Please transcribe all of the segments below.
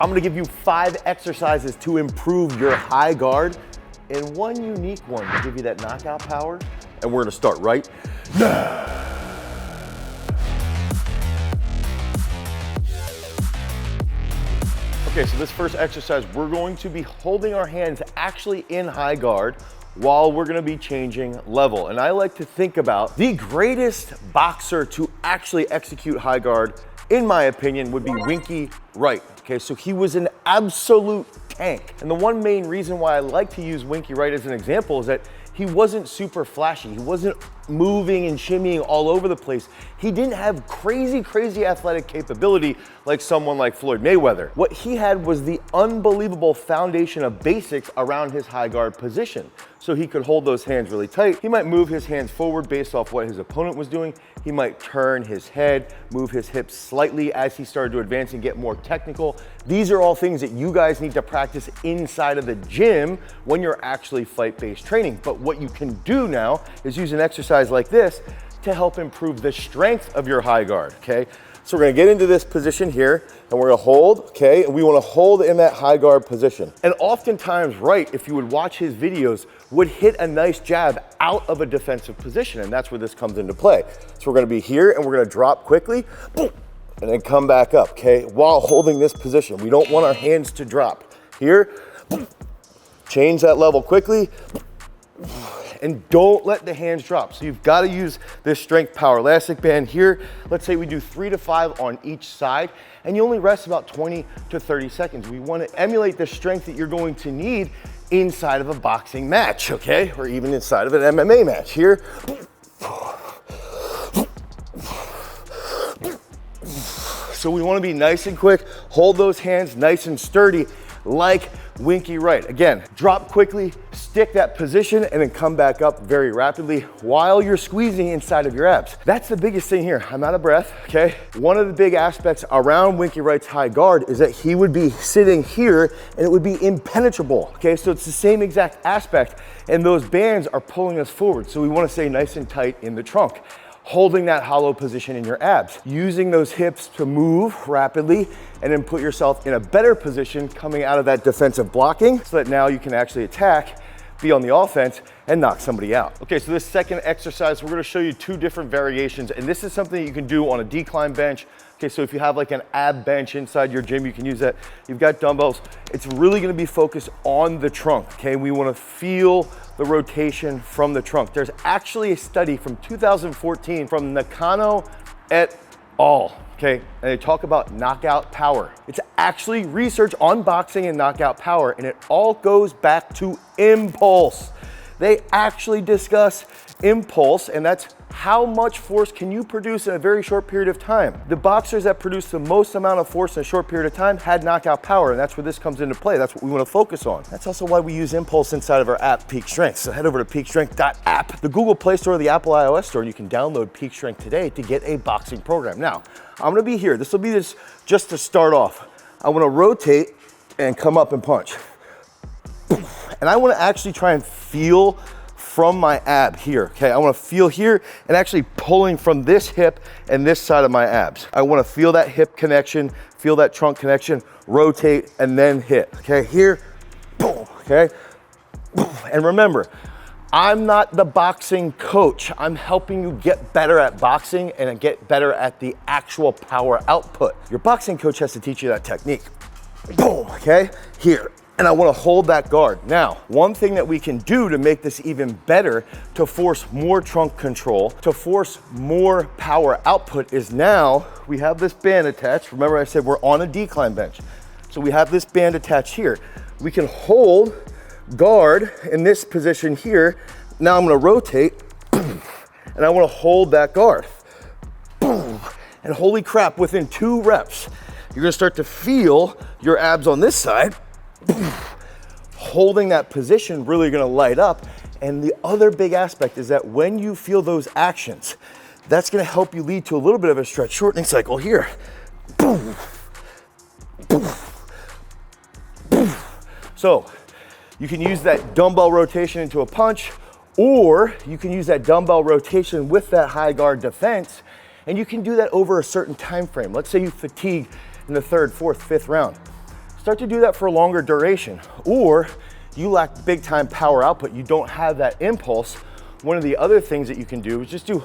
I'm gonna give you 5 exercises to improve your high guard and one unique one to give you that knockout power. And we're gonna start right now. Okay, so this first exercise, we're going to be holding our hands actually in high guard while we're gonna be changing level. And I like to think about the greatest boxer to actually execute high guard, in my opinion, would be Winky Wright. Okay, so he was an absolute tank. And the one main reason why I like to use Winky Wright as an example is that he wasn't super flashy. He wasn't moving and shimmying all over the place. He didn't have crazy athletic capability like someone like Floyd Mayweather. What he had was the unbelievable foundation of basics around his high guard position. So he could hold those hands really tight. He might move his hands forward based off what his opponent was doing. He might turn his head, move his hips slightly as he started to advance and get more technical. These are all things that you guys need to practice inside of the gym when you're actually fight-based training. But what you can do now is use an exercise like this to help improve the strength of your high guard, okay? So we're gonna get into this position here and we're gonna hold, okay? And we wanna hold in that high guard position. And oftentimes, Wright, if you would watch his videos, would hit a nice jab out of a defensive position, and that's where this comes into play. So we're gonna be here and we're gonna drop quickly, boom, and then come back up, okay? While holding this position. We don't want our hands to drop. Here, boom, change that level quickly, and don't let the hands drop. So you've got to use this strength power elastic band here. Let's say we do 3 to 5 on each side, and you only rest about 20 to 30 seconds. We want to emulate the strength that you're going to need inside of a boxing match, okay? Or even inside of an MMA match. Here. So we want to be nice and quick, hold those hands nice and sturdy like Winky Wright. Again, drop quickly, stick that position, and then come back up very rapidly while you're squeezing inside of your abs. That's the biggest thing here. I'm out of breath, okay? One of the big aspects around Winky Wright's high guard is that he would be sitting here and it would be impenetrable, okay? So it's the same exact aspect, and those bands are pulling us forward. So we want to stay nice and tight in the trunk, holding that hollow position in your abs, using those hips to move rapidly, and then put yourself in a better position coming out of that defensive blocking so that now you can actually attack, be on the offense, and knock somebody out. Okay, so this second exercise, we're gonna show you 2 different variations, and this is something that you can do on a decline bench. Okay, so if you have like an ab bench inside your gym, you can use that. You've got dumbbells. It's really gonna be focused on the trunk, okay? We wanna feel the rotation from the trunk. There's actually a study from 2014 from Nakano et al., okay? And they talk about knockout power. It's actually research on boxing and knockout power, and it all goes back to impulse. They actually discuss impulse, and that's how much force can you produce in a very short period of time. The boxers that produced the most amount of force in a short period of time had knockout power, and that's where this comes into play. That's what we want to focus on. That's also why we use impulse inside of our app, Peak Strength. So head over to peakstrength.app, the Google Play Store or the Apple iOS Store, and you can download Peak Strength today to get a boxing program. Now, I'm gonna be here. This will be this just to start off. I wanna rotate and come up and punch. And I wanna actually try and feel from my ab here, okay? I wanna feel here and actually pulling from this hip and this side of my abs. I wanna feel that hip connection, feel that trunk connection, rotate, and then hit, okay? Here, boom, okay? And remember, I'm not the boxing coach. I'm helping you get better at boxing and get better at the actual power output. Your boxing coach has to teach you that technique. Boom, okay? Here. And I wanna hold that guard. Now, one thing that we can do to make this even better, to force more trunk control, to force more power output is now we have this band attached. Remember I said we're on a decline bench. So we have this band attached here. We can hold guard in this position here. Now I'm gonna rotate and I wanna hold that guard. Boom. And holy crap, within 2 reps, you're gonna start to feel your abs on this side. Holding that position really gonna light up. And the other big aspect is that when you feel those actions, that's gonna help you lead to a little bit of a stretch shortening cycle here. Boom. Boom. Boom. So you can use that dumbbell rotation into a punch, or you can use that dumbbell rotation with that high guard defense, and you can do that over a certain time frame. Let's say you fatigue in the 3rd, 4th, 5th round. start to do that for a longer duration. Or you lack big time power output, you don't have that impulse. One of the other things that you can do is just do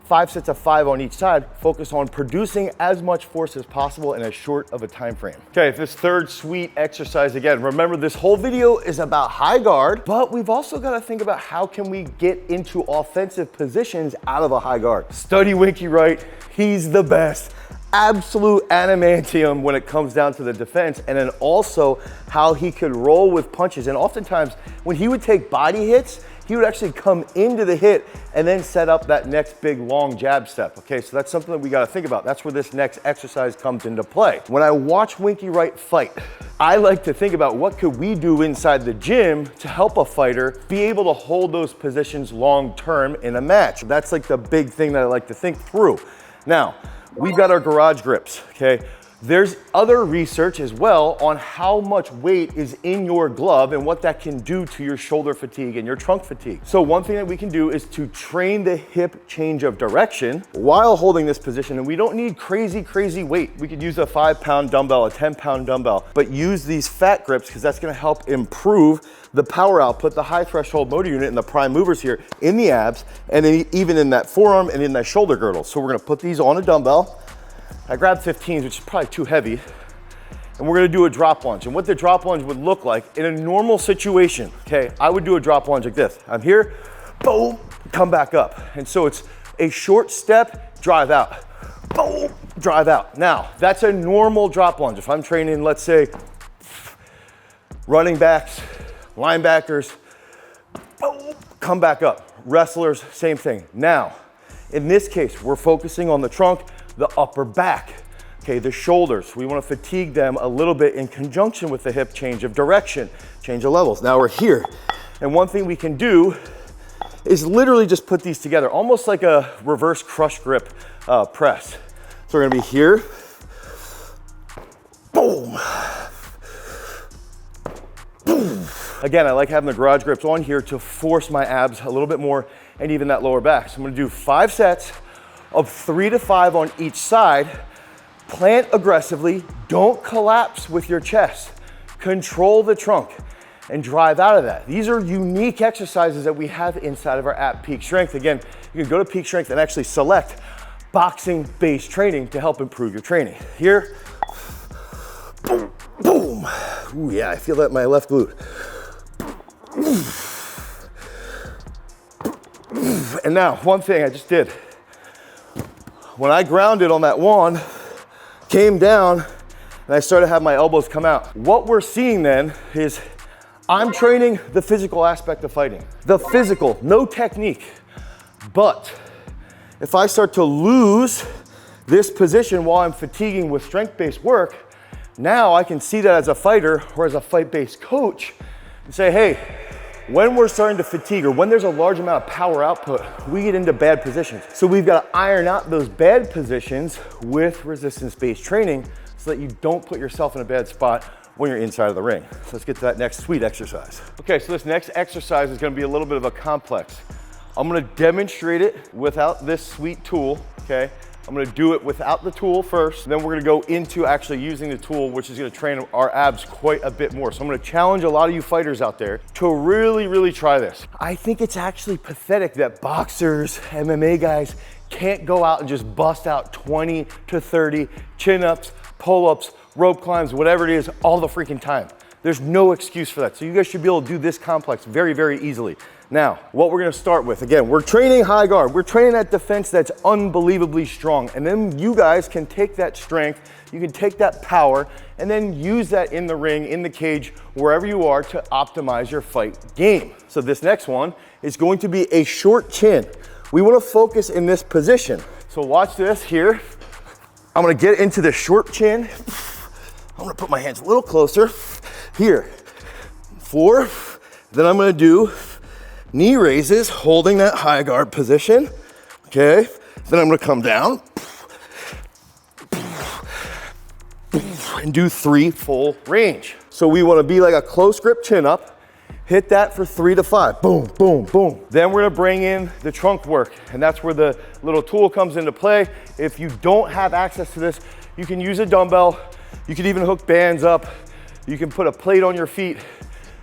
5 sets of 5 on each side, focus on producing as much force as possible in as short of a time frame. Okay, this third sweet exercise, again, remember this whole video is about high guard, but we've also got to think about how can we get into offensive positions out of a high guard. Study Winky Wright, he's the best. Absolute adamantium when it comes down to the defense, and then also how he could roll with punches. And oftentimes when he would take body hits, he would actually come into the hit and then set up that next big long jab step. Okay, so that's something that we got to think about. That's where this next exercise comes into play. When I watch Winky Wright fight, I like to think about what could we do inside the gym to help a fighter be able to hold those positions long term in a match. That's like the big thing that I like to think through. Now, we've got our garage grips, okay? There's other research as well on how much weight is in your glove and what that can do to your shoulder fatigue and your trunk fatigue. So one thing that we can do is to train the hip change of direction while holding this position. And we don't need crazy weight. We could use a 5-pound dumbbell, a 10-pound dumbbell, but use these fat grips because that's gonna help improve the power output, the high threshold motor unit and the prime movers here in the abs, and then even in that forearm and in that shoulder girdle. So we're gonna put these on a dumbbell. I grabbed 15s, which is probably too heavy. And we're gonna do a drop lunge. And what the drop lunge would look like in a normal situation, okay, I would do a drop lunge like this. I'm here, boom, come back up. And so it's a short step, drive out, boom, drive out. Now, that's a normal drop lunge. If I'm training, let's say, running backs, linebackers, boom, come back up. Wrestlers, same thing. Now, in this case, we're focusing on the trunk, the upper back, okay, the shoulders. We want to fatigue them a little bit in conjunction with the hip change of direction, change of levels. Now we're here. And one thing we can do is literally just put these together, almost like a reverse crush grip press. So we're gonna be here, boom, boom. Again, I like having the garage grips on here to force my abs a little bit more and even that lower back. So I'm gonna do 5 sets of 3 to 5 on each side. Plant aggressively, don't collapse with your chest. Control the trunk and drive out of that. These are unique exercises that we have inside of our app Peak Strength. Again, you can go to Peak Strength and actually select boxing-based training to help improve your training. Here, boom, boom. Ooh, yeah, I feel that in my left glute. And now, one thing I just did. When I grounded on that one, came down, and I started to have my elbows come out. What we're seeing then is I'm training the physical aspect of fighting. The physical, no technique. But if I start to lose this position while I'm fatiguing with strength-based work, now I can see that as a fighter or as a fight-based coach and say, hey, when we're starting to fatigue or when there's a large amount of power output, we get into bad positions. So we've got to iron out those bad positions with resistance-based training so that you don't put yourself in a bad spot when you're inside of the ring. So let's get to that next sweet exercise. Okay, so this next exercise is going to be a little bit of a complex. I'm going to demonstrate it without this sweet tool, okay? I'm gonna do it without the tool first, then we're gonna go into actually using the tool, which is gonna train our abs quite a bit more. So I'm gonna challenge a lot of you fighters out there to really try this. I think it's actually pathetic that boxers, MMA guys can't go out and just bust out 20 to 30 chin-ups, pull-ups, rope climbs, whatever it is, all the freaking time. There's no excuse for that. So you guys should be able to do this complex very easily. Now, what we're gonna start with, again, we're training high guard. We're training that defense that's unbelievably strong. And then you guys can take that strength, you can take that power, and then use that in the ring, in the cage, wherever you are to optimize your fight game. So this next one is going to be a short chin. We wanna focus in this position. So watch this here. I'm gonna get into the short chin. I'm gonna put my hands a little closer. Here, 4. Then I'm gonna do knee raises, holding that high guard position, okay? Then I'm gonna come down and do 3 full range. So we wanna be like a close grip chin up, hit that for 3 to 5, boom, boom, boom. Then we're gonna bring in the trunk work, and that's where the little tool comes into play. If you don't have access to this, you can use a dumbbell, you can even hook bands up, You can put a plate on your feet.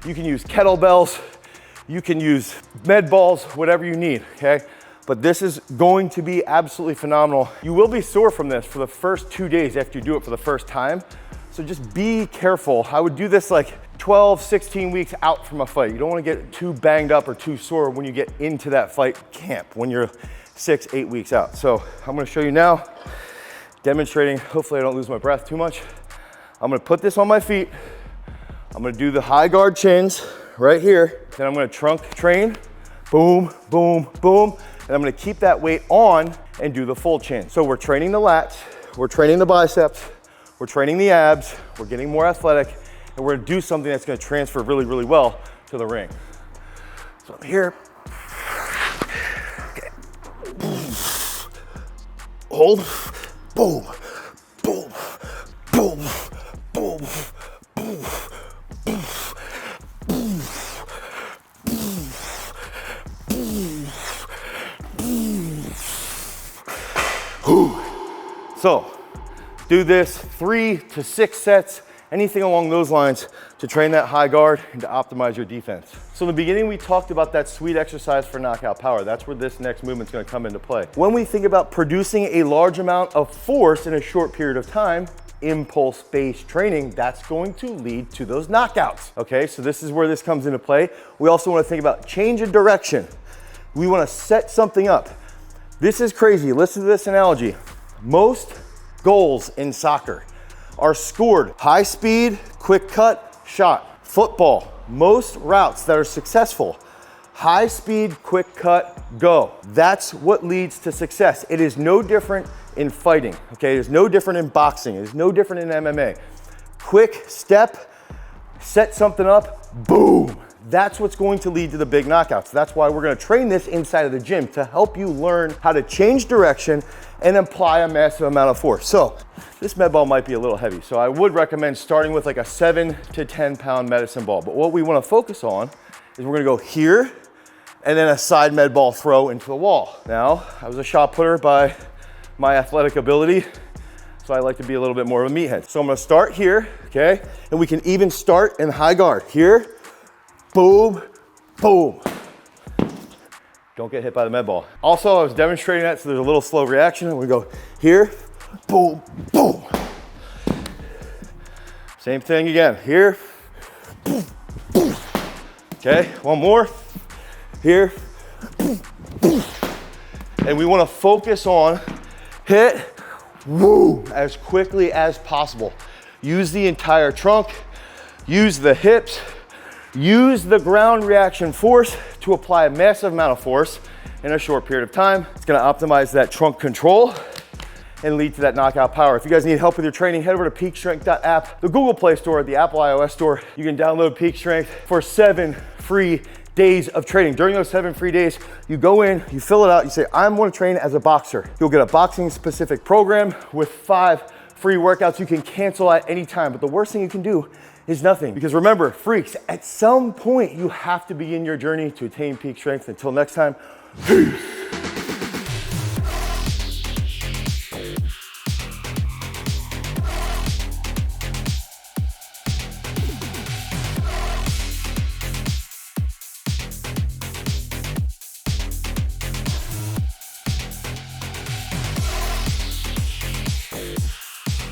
You can use kettlebells. You can use med balls, whatever you need, okay? But this is going to be absolutely phenomenal. You will be sore from this for the first 2 days after you do it for the first time. So just be careful. I would do this like 12, 16 weeks out from a fight. You don't want to get too banged up or too sore when you get into that fight camp, when you're 6, 8 weeks out. So I'm going to show you now, demonstrating. Hopefully I don't lose my breath too much. I'm going to put this on my feet. I'm going to do the high guard chins right here. Then I'm going to trunk train, boom, boom, boom. And I'm going to keep that weight on and do the full chin. So we're training the lats, we're training the biceps, we're training the abs, we're getting more athletic, and we're gonna do something that's gonna transfer really, really well to the ring. So I'm here. Okay. Hold. Boom. Boom. Boom. Boom. Boom. Boom. So do this 3 to 6 sets, anything along those lines to train that high guard and to optimize your defense. So in the beginning, we talked about that sweet exercise for knockout power. That's where this next movement's gonna come into play. When we think about producing a large amount of force in a short period of time, impulse-based training, that's going to lead to those knockouts. Okay, so this is where this comes into play. We also wanna think about change of direction. We wanna set something up. This is crazy. Listen to this analogy. Most goals in soccer are scored high speed, quick cut, shot. Football, most routes that are successful, high speed, quick cut, go. That's what leads to success. It is no different in fighting, okay? It is no different in boxing. It is no different in MMA. Quick step, set something up, boom. That's what's going to lead to the big knockouts. That's why we're gonna train this inside of the gym to help you learn how to change direction and apply a massive amount of force. So this med ball might be a little heavy, so I would recommend starting with like a 7 to 10 pound medicine ball. But what we wanna focus on is we're gonna go here and then a side med ball throw into the wall. Now, I was a shot putter by my athletic ability, so I like to be a little bit more of a meathead. So I'm gonna start here, okay? And we can even start in high guard. Here, boom, boom. Don't get hit by the med ball. Also, I was demonstrating that, so there's a little slow reaction. We go here, boom, boom. Same thing again, here, boom, boom. Okay, one more, here, boom, boom. And we wanna focus on hit, woo, as quickly as possible. Use the entire trunk, use the hips, use the ground reaction force to apply a massive amount of force in a short period of time. It's gonna optimize that trunk control and lead to that knockout power. If you guys need help with your training, head over to peakstrength.app, the Google Play Store, the Apple iOS Store. You can download Peak Strength for 7 free days of training. During those 7 free days, you go in, you fill it out, you say, I'm gonna train as a boxer. You'll get a boxing specific program with 5 free workouts you can cancel at any time. But the worst thing you can do is nothing. Because remember, freaks, at some point you have to begin your journey to attain peak strength. Until next time, peace.